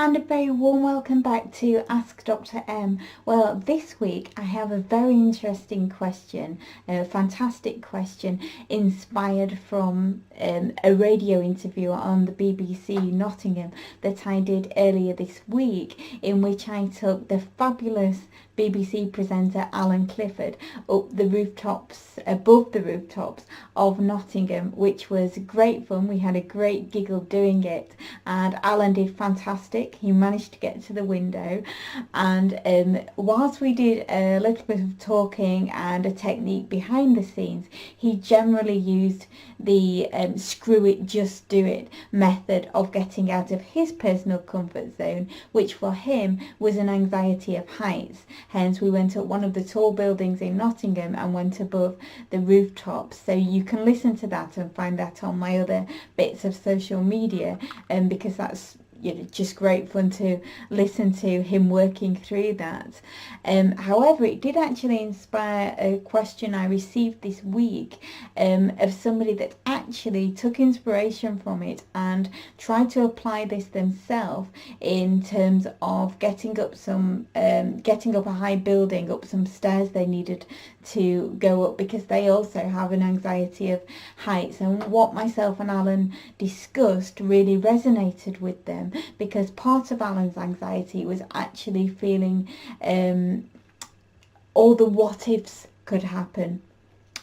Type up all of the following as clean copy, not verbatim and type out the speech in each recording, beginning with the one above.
And a very warm welcome back to Ask Dr. M. Well, this week I have a very interesting question, a fantastic question inspired from a radio interview on the BBC Nottingham that I did earlier this week, in which I took the fabulous BBC presenter Alan Clifford up the rooftops, above the rooftops of Nottingham, which was great fun. We had a great giggle doing it, and Alan did fantastic. He managed to get to the window, and whilst we did a little bit of talking and a technique behind the scenes, he generally used the screw it, just do it method of getting out of his personal comfort zone, which for him was an anxiety of heights. Hence we went up one of the tall buildings in Nottingham and went above the rooftops. So you can listen to that and find that on my other bits of social media, because that's just great fun to listen to him working through that. However, it did actually inspire a question I received this week of somebody that actually took inspiration from it and tried to apply this themselves in terms of getting up a high building, up some stairs they needed to go up, because they also have an anxiety of heights. And what myself and Alan discussed really resonated with them, because part of Alan's anxiety was actually feeling all the what ifs could happen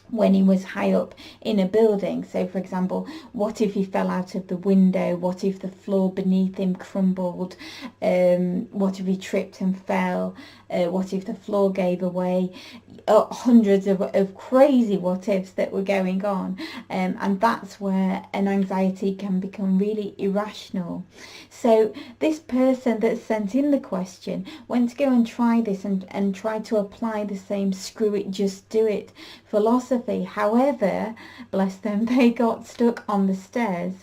when he was high up in a building. So for example, what if he fell out of the window? What if the floor beneath him crumbled? What if he tripped and fell? What if the floor gave away? Hundreds of crazy what ifs that were going on, and that's where an anxiety can become really irrational. So this person that sent in the question went to go and try this and try to apply the same screw it, just do it philosophy. However, bless them, they got stuck on the stairs,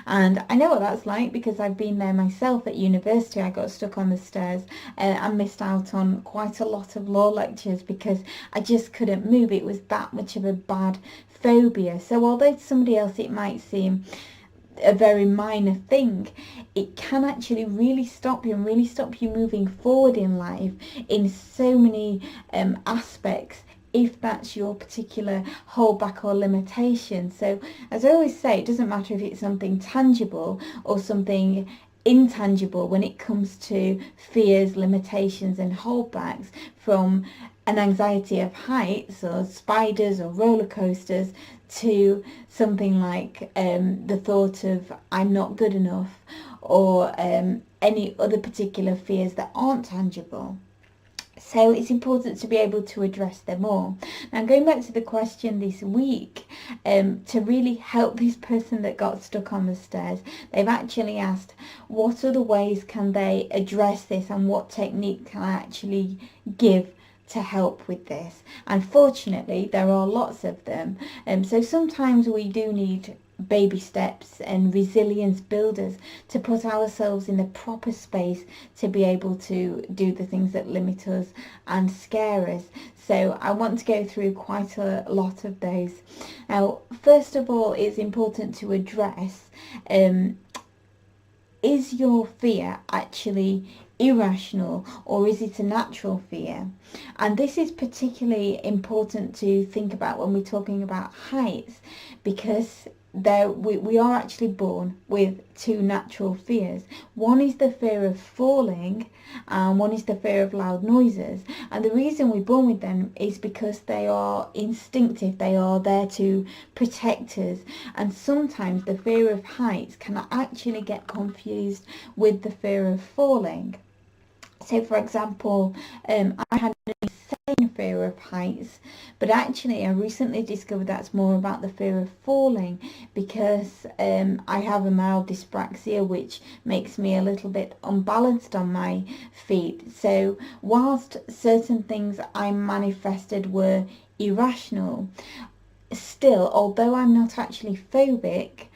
and I know what that's like because I've been there myself at university. I got stuck on the stairs and missed out on quite a lot of law lectures because I just couldn't move. It was that much of a bad phobia. So although to somebody else it might seem a very minor thing, it can actually really stop you and really stop you moving forward in life in so many aspects, if that's your particular holdback or limitation. So as I always say, it doesn't matter if it's something tangible or something intangible when it comes to fears, limitations and holdbacks, from an anxiety of heights or spiders or roller coasters to something like the thought of I'm not good enough, or any other particular fears that aren't tangible. So it's important to be able to address them all. Now, going back to the question this week, to really help this person that got stuck on the stairs, they've actually asked what other ways can they address this and what technique can I actually give to help with this. Unfortunately, there are lots of them. So sometimes we do need baby steps and resilience builders to put ourselves in the proper space to be able to do the things that limit us and scare us. So I want to go through quite a lot of those. Now, first of all, it's important to address, is your fear actually irrational or is it a natural fear? And this is particularly important to think about when we're talking about heights, because we are actually born with two natural fears. One is the fear of falling and one is the fear of loud noises. And the reason we're born with them is because they are instinctive. They are there to protect us. And sometimes the fear of heights can actually get confused with the fear of falling. So for example, I had an insane fear of heights, but actually I recently discovered that's more about the fear of falling, because I have a mild dyspraxia which makes me a little bit unbalanced on my feet. So whilst certain things I manifested were irrational, still, although I'm not actually phobic,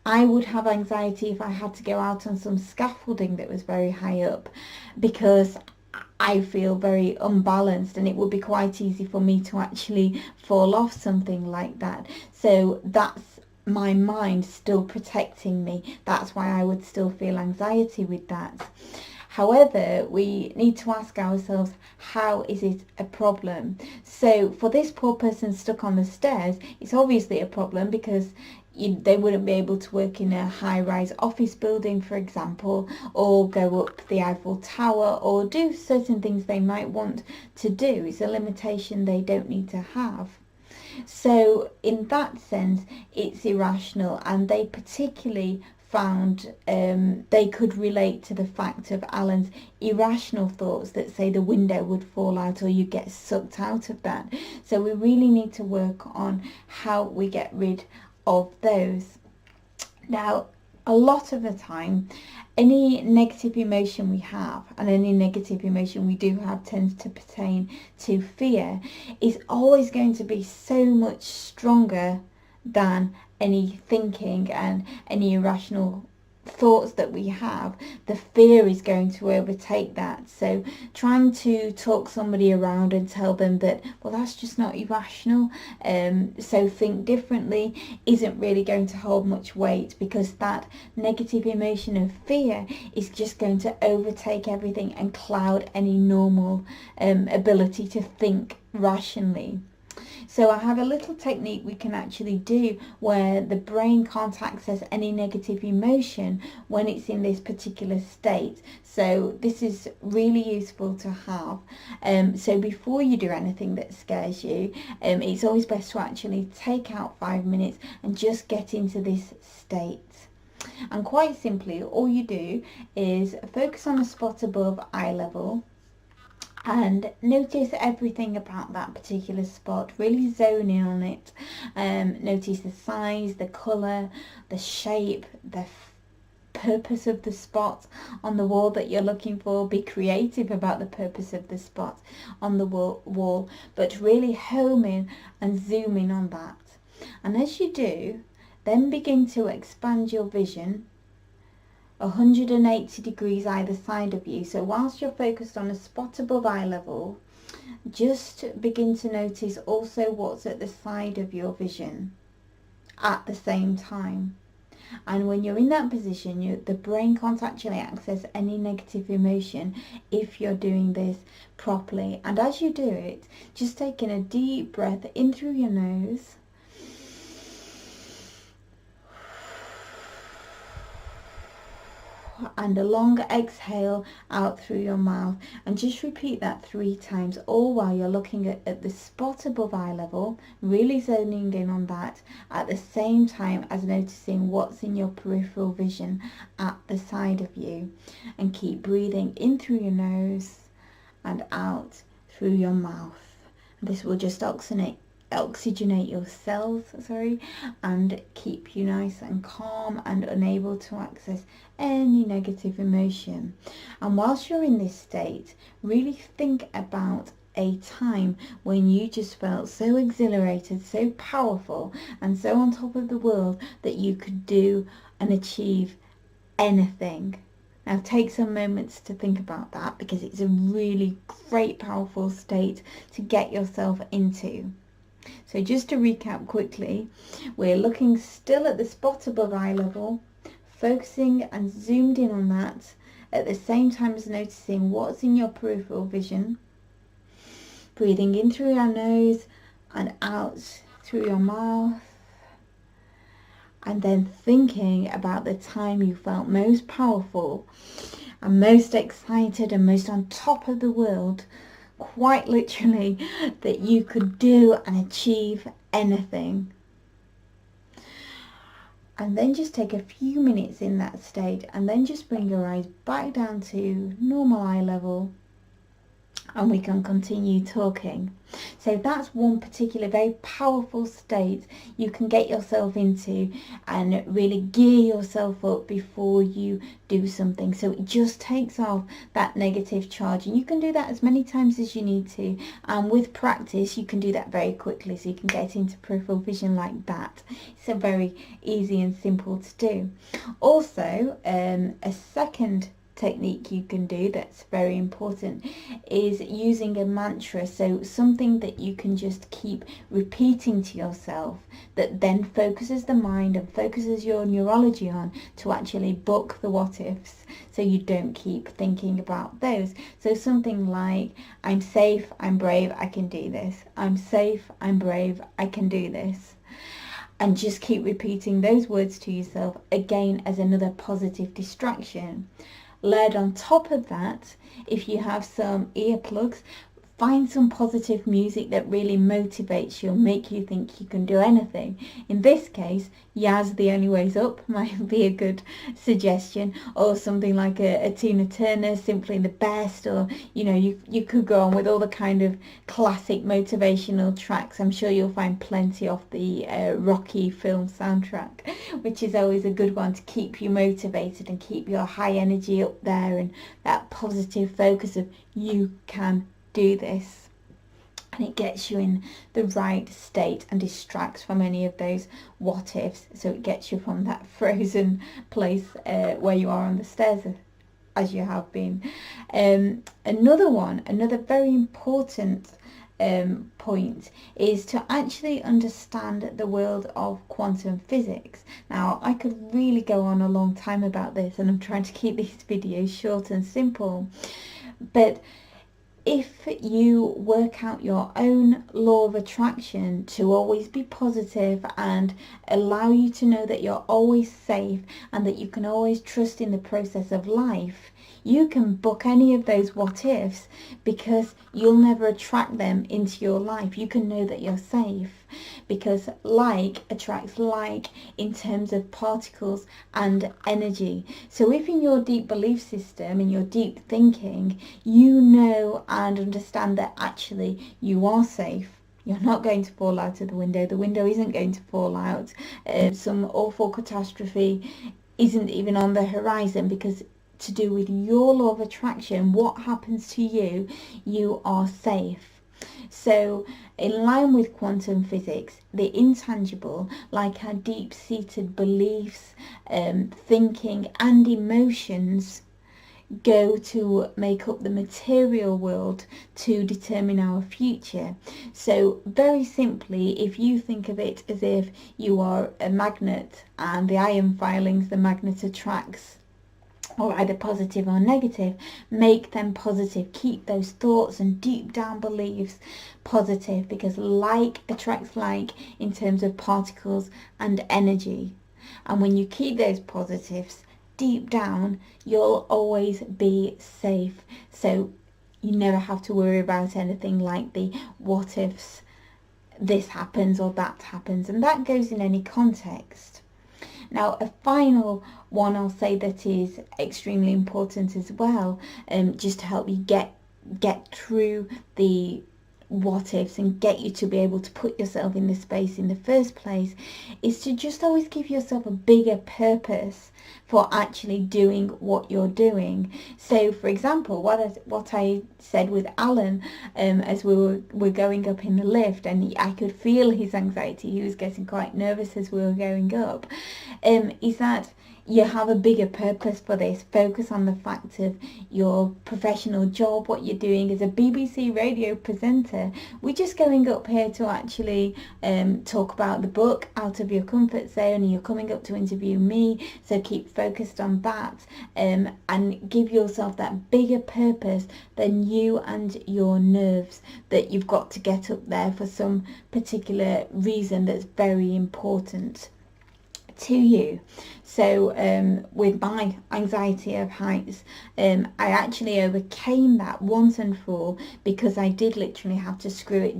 I would have anxiety if I had to go out on some scaffolding that was very high up, because I feel very unbalanced and it would be quite easy for me to actually fall off something like that. So that's my mind still protecting me. That's why I would still feel anxiety with that. However, we need to ask ourselves, how is it a problem? So for this poor person stuck on the stairs, it's obviously a problem because they wouldn't be able to work in a high-rise office building, for example, or go up the Eiffel Tower, or do certain things they might want to do. It's a limitation they don't need to have. So in that sense, it's irrational, and they particularly found they could relate to the fact of Alan's irrational thoughts that say the window would fall out or you get sucked out of that. So we really need to work on how we get rid of those. Now, a lot of the time, any negative emotion we have, and any negative emotion we do have tends to pertain to fear, is always going to be so much stronger than any thinking and any irrational thoughts that we have. The fear is going to overtake that. So trying to talk somebody around and tell them that, well, that's just not irrational, so think differently, isn't really going to hold much weight, because that negative emotion of fear is just going to overtake everything and cloud any normal ability to think rationally. So I have a little technique we can actually do where the brain can't access any negative emotion when it's in this particular state. So this is really useful to have. So before you do anything that scares you, it's always best to actually take out 5 minutes and just get into this state. And quite simply, all you do is focus on a spot above eye level, and notice everything about that particular spot. Really zone in on it. Notice the size, the colour, the shape, the purpose of the spot on the wall that you're looking for. Be creative about the purpose of the spot on the wall, but really home in and zoom in on that. And as you do, then begin to expand your vision 180 degrees either side of you. So whilst you're focused on a spot above eye level, just begin to notice also what's at the side of your vision at the same time. And when you're in that position, the brain can't actually access any negative emotion if you're doing this properly. And as you do it, just taking a deep breath in through your nose, and a long exhale out through your mouth, and just repeat that 3 times, all while you're looking at the spot above eye level, really zoning in on that, at the same time as noticing what's in your peripheral vision at the side of you. And keep breathing in through your nose and out through your mouth. This will just oxygenate your cells, and keep you nice and calm and unable to access any negative emotion. And whilst you're in this state, really think about a time when you just felt so exhilarated, so powerful, and so on top of the world that you could do and achieve anything. Now take some moments to think about that, because it's a really great, powerful state to get yourself into. So just to recap quickly, we're looking still at the spot above eye level, focusing and zoomed in on that, at the same time as noticing what's in your peripheral vision, breathing in through your nose and out through your mouth, and then thinking about the time you felt most powerful and most excited and most on top of the world, quite literally, that you could do and achieve anything. And then just take a few minutes in that state, and then just bring your eyes back down to normal eye level, and we can continue talking. So that's one particular very powerful state you can get yourself into and really gear yourself up before you do something. So it just takes off that negative charge, and you can do that as many times as you need to, and with practice you can do that very quickly, so you can get into peripheral vision like that. It's a very easy and simple to do. Also, a second technique you can do that's very important is using a mantra, so something that you can just keep repeating to yourself that then focuses the mind and focuses your neurology on to actually book the what ifs, so you don't keep thinking about those. So something like, I'm safe, I'm brave, I can do this. I'm safe, I'm brave, I can do this. And just keep repeating those words to yourself again as another positive distraction. Layered on top of that, if you have some earplugs, find some positive music that really motivates you and make you think you can do anything. In this case, Yaz, The Only Way's Up might be a good suggestion, or something like a Tina Turner, Simply the Best, or you could go on with all the kind of classic motivational tracks. I'm sure you'll find plenty off the Rocky film soundtrack, which is always a good one to keep you motivated and keep your high energy up there and that positive focus of you can do this, and it gets you in the right state and distracts from any of those what ifs, so it gets you from that frozen place where you are on the stairs as you have been. Another very important point is to actually understand the world of quantum physics. Now, I could really go on a long time about this, and I'm trying to keep these videos short and simple, but if you work out your own law of attraction to always be positive and allow you to know that you're always safe and that you can always trust in the process of life, you can book any of those what ifs because you'll never attract them into your life. You can know that you're safe because like attracts like in terms of particles and energy. So if in your deep belief system, in your deep thinking, you know and understand that actually you are safe, you're not going to fall out of the window isn't going to fall out, some awful catastrophe isn't even on the horizon, because to do with your law of attraction, what happens to you, you are safe. So in line with quantum physics, the intangible, like our deep-seated beliefs, thinking and emotions, go to make up the material world to determine our future. So very simply, if you think of it as if you are a magnet and the iron filings the magnet attracts, or either positive or negative, make them positive. Keep those thoughts and deep down beliefs positive, because like attracts like in terms of particles and energy. And when you keep those positives deep down, you'll always be safe. So you never have to worry about anything like the what ifs, this happens or that happens, and that goes in any context. Now, a final one I'll say that is extremely important as well, just to help you get through the what ifs and get you to be able to put yourself in this space in the first place, is to just always give yourself a bigger purpose for actually doing what you're doing. So for example, what I said with Alan, as we were going up in the lift, and I could feel his anxiety, he was getting quite nervous as we were going up, is that you have a bigger purpose for this. Focus on the fact of your professional job, what you're doing as a BBC radio presenter. We're just going up here to actually talk about the book, Out of Your Comfort Zone, and you're coming up to interview me, so keep focused on that, and give yourself that bigger purpose than you and your nerves, that you've got to get up there for some particular reason that's very important to you. So with my anxiety of heights, I actually overcame that once and for all, because I did literally have to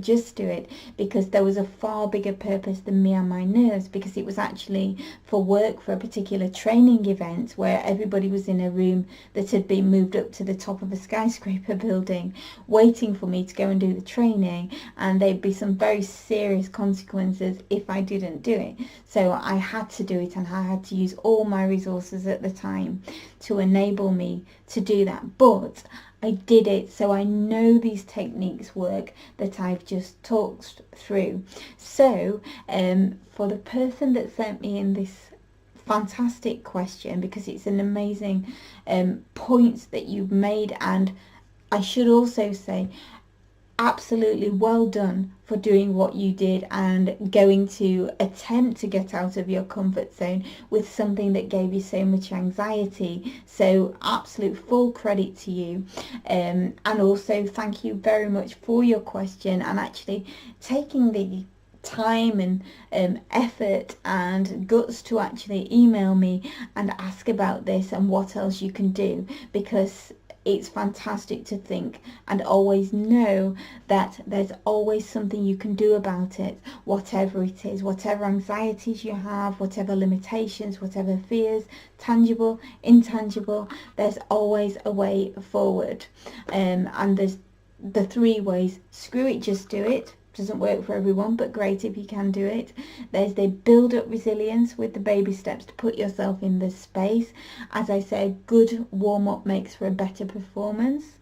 just do it, because there was a far bigger purpose than me and my nerves, because it was actually for work, for a particular training event where everybody was in a room that had been moved up to the top of a skyscraper building waiting for me to go and do the training, and there'd be some very serious consequences if I didn't do it. So I had to do it, and I had to use all my resources at the time to enable me to do that. But I did it, so I know these techniques work that I've just talked through. So for the person that sent me in this fantastic question, because it's an amazing points that you've made. And I should also say, absolutely well done for doing what you did and going to attempt to get out of your comfort zone with something that gave you so much anxiety. So absolute full credit to you, and also thank you very much for your question and actually taking the time and effort and guts to actually email me and ask about this and what else you can do, because it's fantastic to think and always know that there's always something you can do about it, whatever it is, whatever anxieties you have, whatever limitations, whatever fears, tangible, intangible, there's always a way forward. And there's the 3 ways. Screw it, just do it. Doesn't work for everyone, but great if you can do it. There's the build up resilience with the baby steps to put yourself in this space. As I said, good warm up makes for a better performance.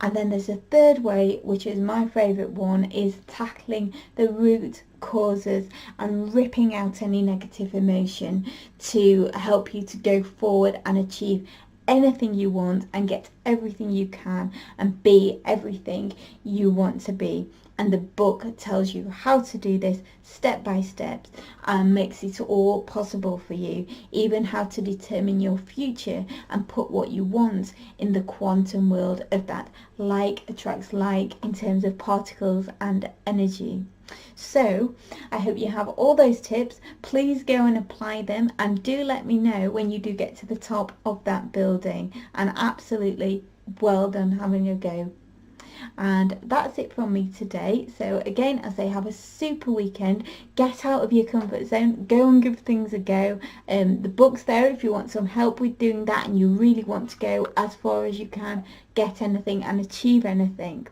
And then there's a 3rd way, which is my favorite one, is tackling the root causes and ripping out any negative emotion to help you to go forward and achieve anything you want and get everything you can and be everything you want to be. And the book tells you how to do this step by step and makes it all possible for you, even how to determine your future and put what you want in the quantum world of that like attracts like in terms of particles and energy. So I hope you have all those tips. Please go and apply them, and do let me know when you do get to the top of that building. And absolutely well done having a go. And that's it from me today. So again, I say, have a super weekend. Get out of your comfort zone. Go and give things a go. The book's there if you want some help with doing that and you really want to go as far as you can, get anything and achieve anything.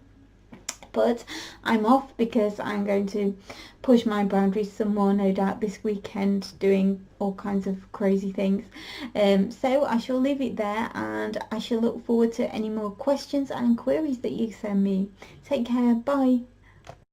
But I'm off because I'm going to push my boundaries some more, no doubt, this weekend, doing all kinds of crazy things. So I shall leave it there, and I shall look forward to any more questions and queries that you send me. Take care. Bye.